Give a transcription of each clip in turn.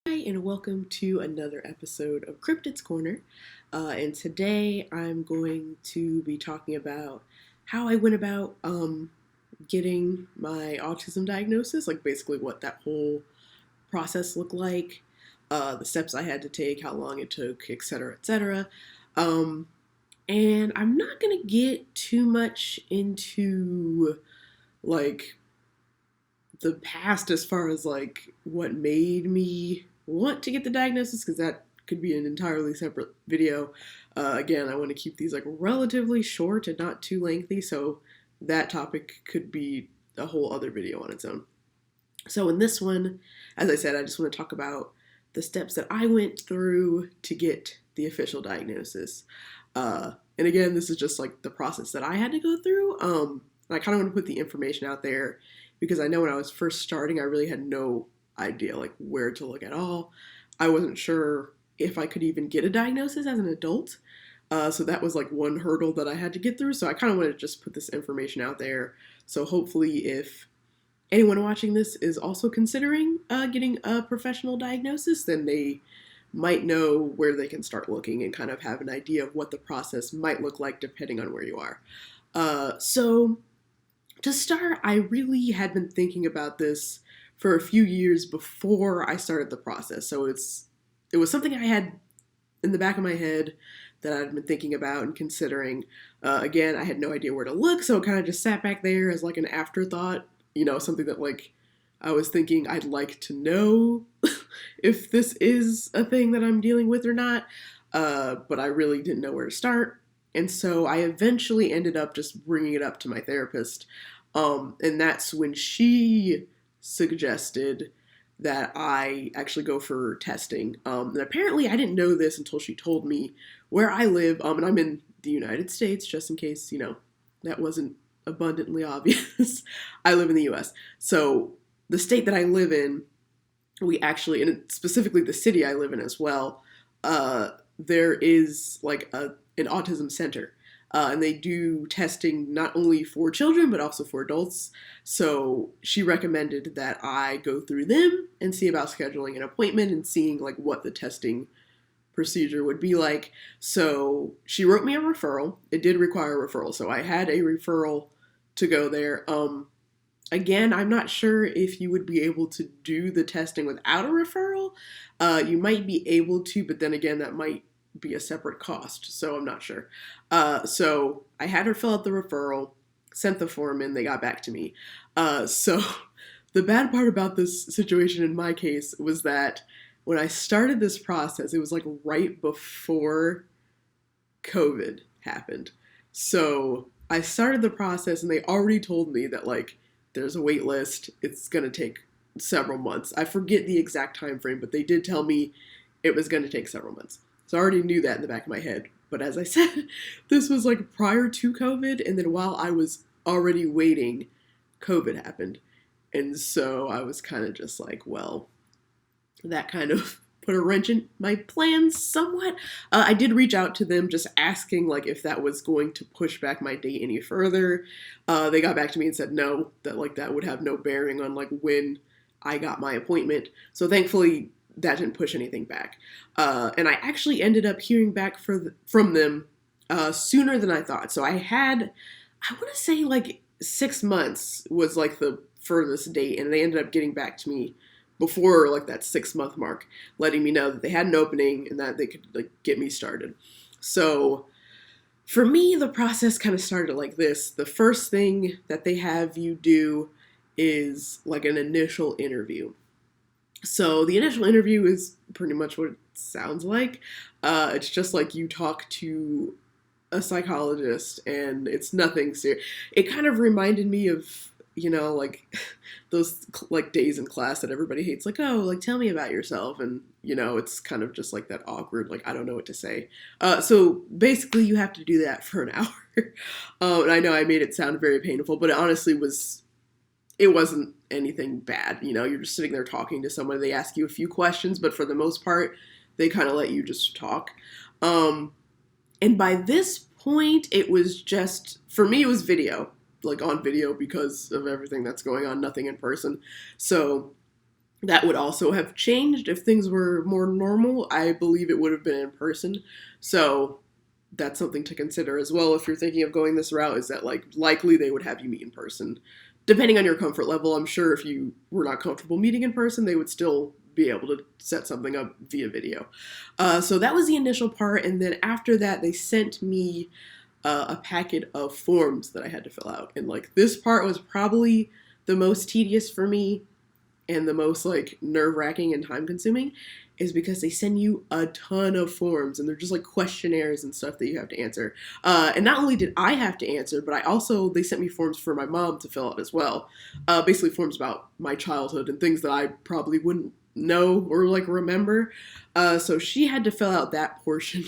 Hi, and welcome to another episode of Cryptid's Corner. And today I'm going to be talking about how I went about getting my autism diagnosis, like basically what that whole process looked like, the steps I had to take, how long it took, etc., etc. Um, and I'm not going to get too much into like the past as far as like what made me want to get the diagnosis, because that could be an entirely separate video. Again, I want to keep these like relatively short and not too lengthy, so that topic could be a whole other video on its own. So in this one, as I said, I just want to talk about the steps that I went through to get the official diagnosis. And again, this is just like the process that I had to go through. And I kind of want to put the information out there because I know when I was first starting, I really had no idea like where to look at all. I wasn't sure if I could even get a diagnosis as an adult. So that was like one hurdle that I had to get through. So I kind of want to just put this information out there. So hopefully if anyone watching this is also considering getting a professional diagnosis, then they might know where they can start looking and kind of have an idea of what the process might look like depending on where you are. So to start, I really had been thinking about this for a few years before I started the process. So it was something I had in the back of my head that I'd been thinking about and considering. Again, I had no idea where to look, so it kind of just sat back there as like an afterthought, something that like I was thinking I'd like to know if this is a thing that I'm dealing with or not, but I really didn't know where to start. And so I eventually ended up just bringing it up to my therapist. And that's when she suggested that I actually go for testing. And apparently I didn't know this until she told me where I live. And I'm in the United States, just in case, that wasn't abundantly obvious. I live in the US. So the state that I live in, we actually, and specifically the city I live in as well, there is like an autism center. And they do testing not only for children, but also for adults. So she recommended that I go through them and see about scheduling an appointment and seeing like what the testing procedure would be like. So she wrote me a referral. It did require a referral. So I had a referral to go there. Again, I'm not sure if you would be able to do the testing without a referral. You might be able to, but then again, that might be a separate cost, so I'm not sure. So I had her fill out the referral, sent the form in, they got back to me. So the bad part about this situation in my case was that when I started this process, it was like right before COVID happened. So I started the process and they already told me that like there's a wait list, it's gonna take several months. I forget the exact time frame, but they did tell me it was gonna take several months. So I already knew that in the back of my head. But as I said, this was like prior to COVID, and then while I was already waiting, COVID happened. And so I was kind of just like, well, that kind of put a wrench in my plans somewhat. I did reach out to them just asking like if that was going to push back my date any further. They got back to me and said no, that like that would have no bearing on like when I got my appointment. So thankfully that didn't push anything back. And I actually ended up hearing back from them sooner than I thought. So I want to say like 6 months was like the furthest date, and they ended up getting back to me before like that 6-month mark, letting me know that they had an opening and that they could like get me started. So for me, the process kind of started like this. The first thing that they have you do is like an initial interview. So the initial interview is pretty much what it sounds like. It's just like you talk to a psychologist and it's nothing serious. It kind of reminded me of, like those like days in class that everybody hates, like, oh, like tell me about yourself. And, it's kind of just like that awkward, like, I don't know what to say. So basically you have to do that for an hour. And I know I made it sound very painful, but it honestly it wasn't anything bad. You're just sitting there talking to someone. They ask you a few questions, but for the most part, they kind of let you just talk. And by this point, it was just, for me, it was video, like on video because of everything that's going on, nothing in person. So That would also have changed if things were more normal. I believe it would have been in person. So that's something to consider as well if you're thinking of going this route, is that like likely they would have you meet in person. Depending on your comfort level, I'm sure if you were not comfortable meeting in person, they would still be able to set something up via video. So that was the initial part, and then after that, they sent me a packet of forms that I had to fill out, and like this part was probably the most tedious for me and the most like nerve-wracking and time-consuming, is because they send you a ton of forms, and they're just like questionnaires and stuff that you have to answer. And not only did I have to answer, but they sent me forms for my mom to fill out as well. Basically forms about my childhood and things that I probably wouldn't know or like remember. So she had to fill out that portion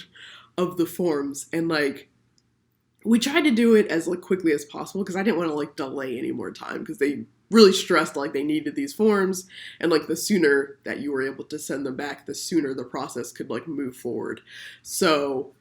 of the forms, and like we tried to do it as like quickly as possible because I didn't want to like delay any more time, because they really stressed like they needed these forms, and like the sooner that you were able to send them back, the sooner the process could like move forward. So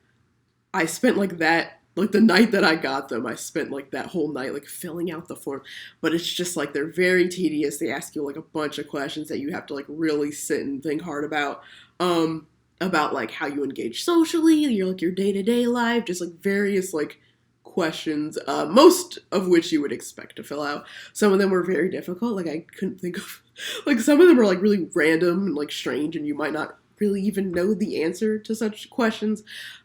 I spent like the night that I got them, I spent like that whole night like filling out the form. But it's just like they're very tedious. They ask you like a bunch of questions that you have to like really sit and think hard about like how you engage socially, your day-to-day life, just like various like questions, most of which you would expect to fill out. Some of them were very difficult. Like I couldn't think of, like some of them are like really random and like strange, and you might not really even know the answer to such questions.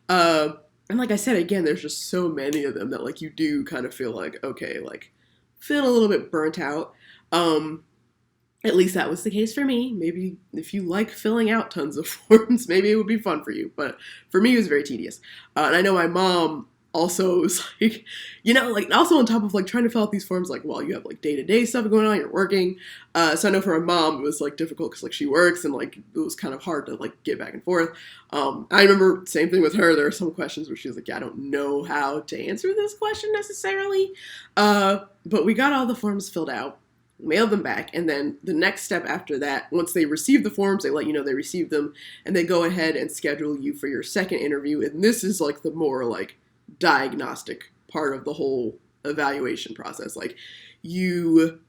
And like I said, again, there's just so many of them that like you do kind of feel like, okay, like feel a little bit burnt out. At least that was the case for me. Maybe if you like filling out tons of forms, maybe it would be fun for you. But for me, it was very tedious. And I know my mom also was like, like also on top of like trying to fill out these forms, like while you have like day-to-day stuff going on, you're working. So I know for my mom, it was like difficult because like she works, and like it was kind of hard to like get back and forth. I remember same thing with her. There are some questions where she was like, yeah, I don't know how to answer this question necessarily. But we got all the forms filled out, mailed them back, and then the next step after that, once they receive the forms, they let you know they received them, and they go ahead and schedule you for your second interview. And this is like the more like diagnostic part of the whole evaluation process. Like you,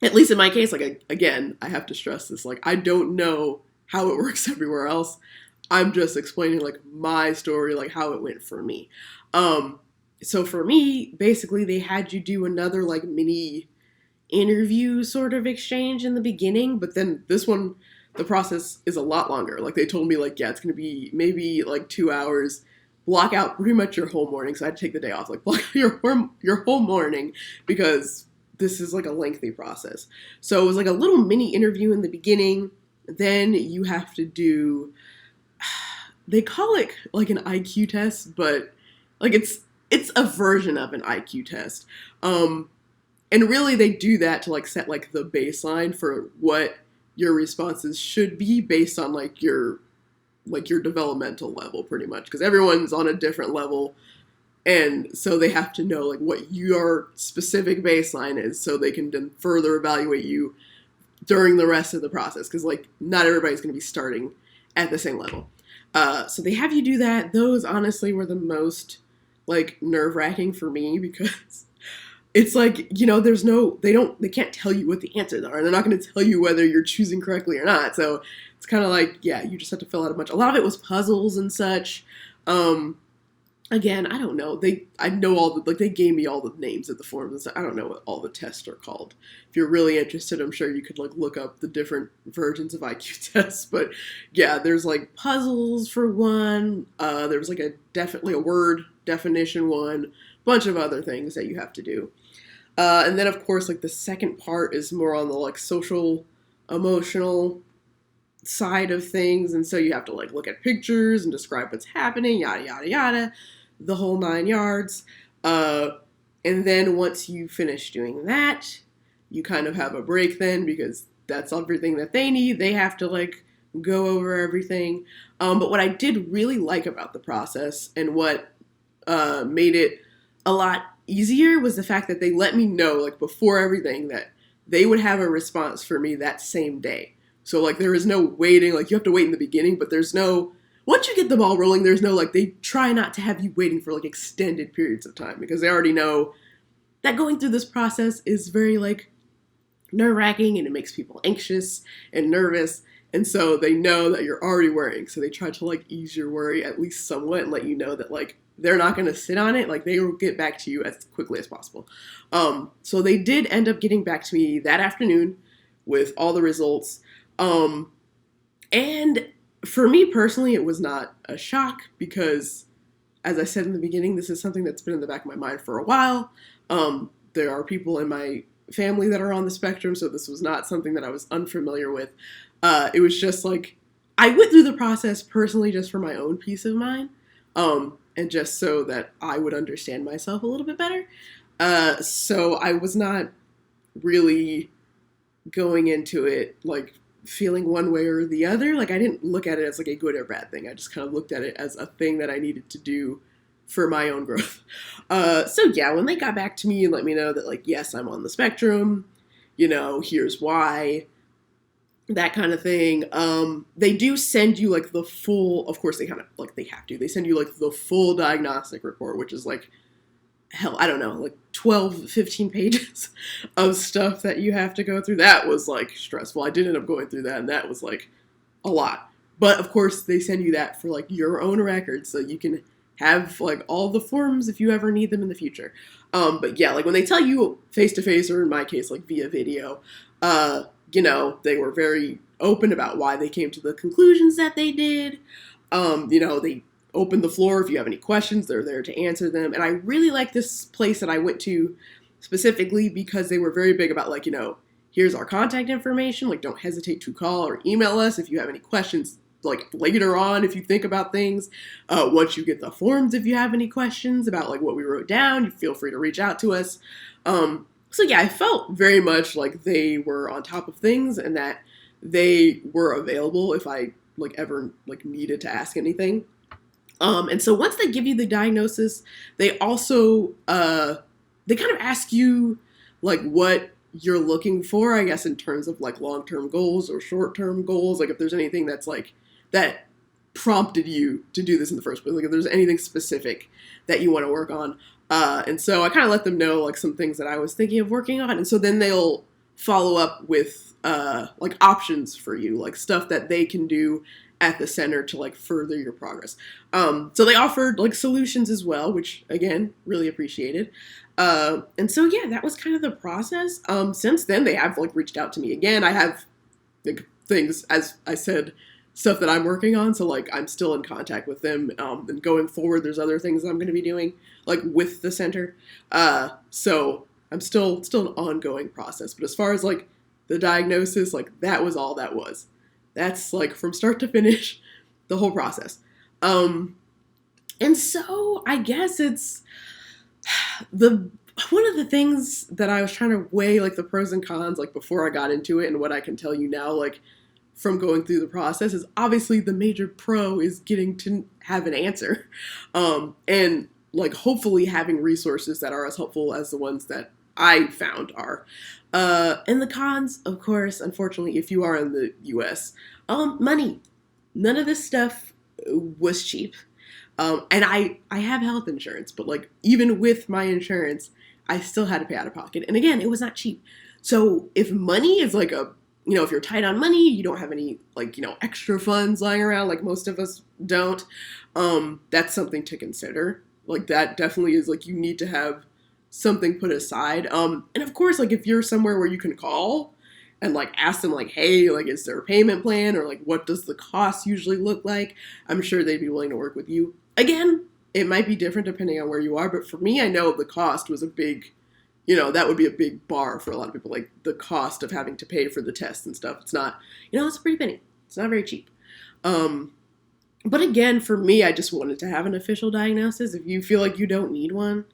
at least in my case, like again, I have to stress this, like I don't know how it works everywhere else. I'm just explaining like my story, like how it went for me. So for me, basically they had you do another like mini interview sort of exchange in the beginning, but then this one, the process is a lot longer. Like they told me like, yeah, it's going to be maybe like 2 hours, block out pretty much your whole morning. So I had to take the day off, like block out your whole morning, because this is like a lengthy process. So it was like a little mini interview in the beginning. Then you have to do, they call it like an IQ test, but like it's a version of an IQ test. And really they do that to like set like the baseline for what your responses should be based on like your developmental level, pretty much, because everyone's on a different level, and so they have to know like what your specific baseline is so they can then further evaluate you during the rest of the process, because like not everybody's going to be starting at the same level. So they have you do that. Those honestly were the most like nerve-wracking for me, because it's like, they can't tell you what the answers are, and they're not going to tell you whether you're choosing correctly or not. So it's kind of like, yeah, you just have to fill out a lot of it was puzzles and such. Again, I don't know. I know they gave me all the names of the forms and stuff. I don't know what all the tests are called. If you're really interested, I'm sure you could like look up the different versions of IQ tests. But yeah, there's like puzzles for one. There was like definitely a word definition one, bunch of other things that you have to do. And then of course, like the second part is more on the like social, emotional side of things. And so you have to like look at pictures and describe what's happening, yada, yada, yada, the whole 9 yards. And then once you finish doing that, you kind of have a break then, because that's everything that they need. They have to like go over everything. But what I did really like about the process, and what made it a lot easier, was the fact that they let me know like before everything that they would have a response for me that same day. So like there is no waiting, like you have to wait in the beginning, but there's no, once you get the ball rolling, there's no like, they try not to have you waiting for like extended periods of time, because they already know that going through this process is very like nerve-wracking and it makes people anxious and nervous. And so they know that you're already worrying. So they try to like ease your worry at least somewhat and let you know that like they're not going to sit on it. Like they will get back to you as quickly as possible. So they did end up getting back to me that afternoon with all the results. And for me personally, it was not a shock because, as I said in the beginning, this is something that's been in the back of my mind for a while. There are people in my family that are on the spectrum, so this was not something that I was unfamiliar with. It was just like, I went through the process personally just for my own peace of mind, and just so that I would understand myself a little bit better. So I was not really going into it like feeling one way or the other. Like I didn't look at it as like a good or bad thing. I just kind of looked at it as a thing that I needed to do for my own growth. So yeah, when they got back to me and let me know that like, yes, I'm on the spectrum, here's why, that kind of thing. They do send you like the full, of course they kind of like, they have to, they send you like the full diagnostic report, which is like, hell, I don't know, like 12, 15 pages of stuff that you have to go through. That was like stressful. I did end up going through that and that was like a lot. But of course they send you that for like your own records so you can have like all the forms if you ever need them in the future. But yeah, like when they tell you face to face or in my case, like via video, they were very open about why they came to the conclusions that they did. They open the floor. If you have any questions, they're there to answer them. And I really like this place that I went to specifically because they were very big about like, here's our contact information. Like, don't hesitate to call or email us if you have any questions, like later on, if you think about things. Once you get the forms, if you have any questions about like what we wrote down, you feel free to reach out to us. So yeah, I felt very much like they were on top of things and that they were available if I like ever like needed to ask anything. And so once they give you the diagnosis, they also, they kind of ask you like what you're looking for, I guess, in terms of like long-term goals or short-term goals. Like if there's anything that's like, that prompted you to do this in the first place, like if there's anything specific that you want to work on. And so I kind of let them know like some things that I was thinking of working on. And so then they'll follow up with, like options for you, like stuff that they can do at the center to like further your progress. So they offered like solutions as well, which again, really appreciated. And so yeah, that was kind of the process. Since then they have like reached out to me again. I have like things, as I said, stuff that I'm working on. So like I'm still in contact with them. And going forward, there's other things I'm going to be doing like with the center. So I'm still an ongoing process, but as far as like the diagnosis, like that was all that was. That's like from start to finish, the whole process. And so I guess it's one of the things that I was trying to weigh like the pros and cons, like before I got into it and what I can tell you now, like from going through the process is obviously the major pro is getting to have an answer. And like hopefully having resources that are as helpful as the ones that I found are. And the cons, of course, unfortunately, if you are in the US, money. None of this stuff was cheap. And I have health insurance, but like even with my insurance, I still had to pay out of pocket. And again, it was not cheap. So if money is like if you're tight on money, you don't have any like, extra funds lying around like most of us don't, that's something to consider. Like that definitely is like, you need to have something put aside. And of course, like if you're somewhere where you can call and like ask them like, hey, like is there a payment plan or like what does the cost usually look like? I'm sure they'd be willing to work with you. Again, it might be different depending on where you are, but for me, I know the cost was a big, that would be a big bar for a lot of people, like the cost of having to pay for the tests and stuff. It's not, it's a pretty penny. It's not very cheap. But again, for me, I just wanted to have an official diagnosis. If you feel like you don't need one,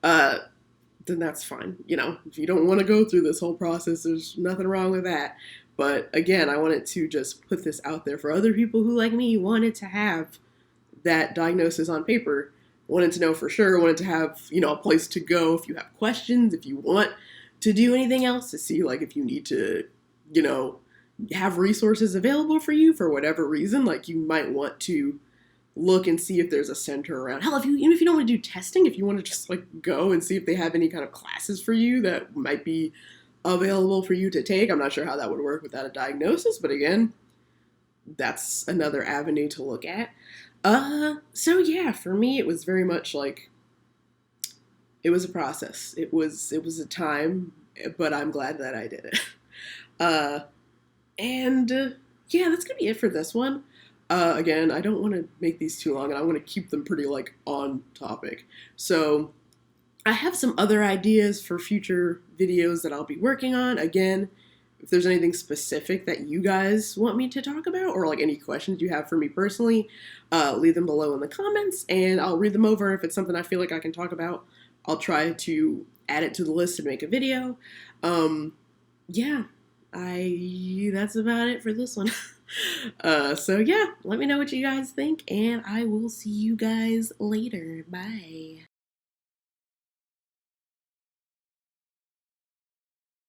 then that's fine. If you don't want to go through this whole process, there's nothing wrong with that. But again, I wanted to just put this out there for other people who, like me, wanted to have that diagnosis on paper, wanted to know for sure, wanted to have, a place to go if you have questions, if you want to do anything else, to see like if you need to, have resources available for you for whatever reason. Like you might want to look and see if there's a center around. Hell, even if you don't want to do testing, if you want to just like go and see if they have any kind of classes for you that might be available for you to take. I'm not sure how that would work without a diagnosis, but again, that's another avenue to look at. So yeah, for me, it was very much like it was a process. It was a time, but I'm glad that I did it. Uh, and yeah, that's gonna be it for this one. Again, I don't want to make these too long, and I want to keep them pretty like on topic. So I have some other ideas for future videos that I'll be working on. Again, if there's anything specific that you guys want me to talk about, or like any questions you have for me personally, leave them below in the comments, and I'll read them over. If it's something I feel like I can talk about, I'll try to add it to the list and make a video. Yeah, that's about it for this one. So yeah, let me know what you guys think, and I will see you guys later. Bye.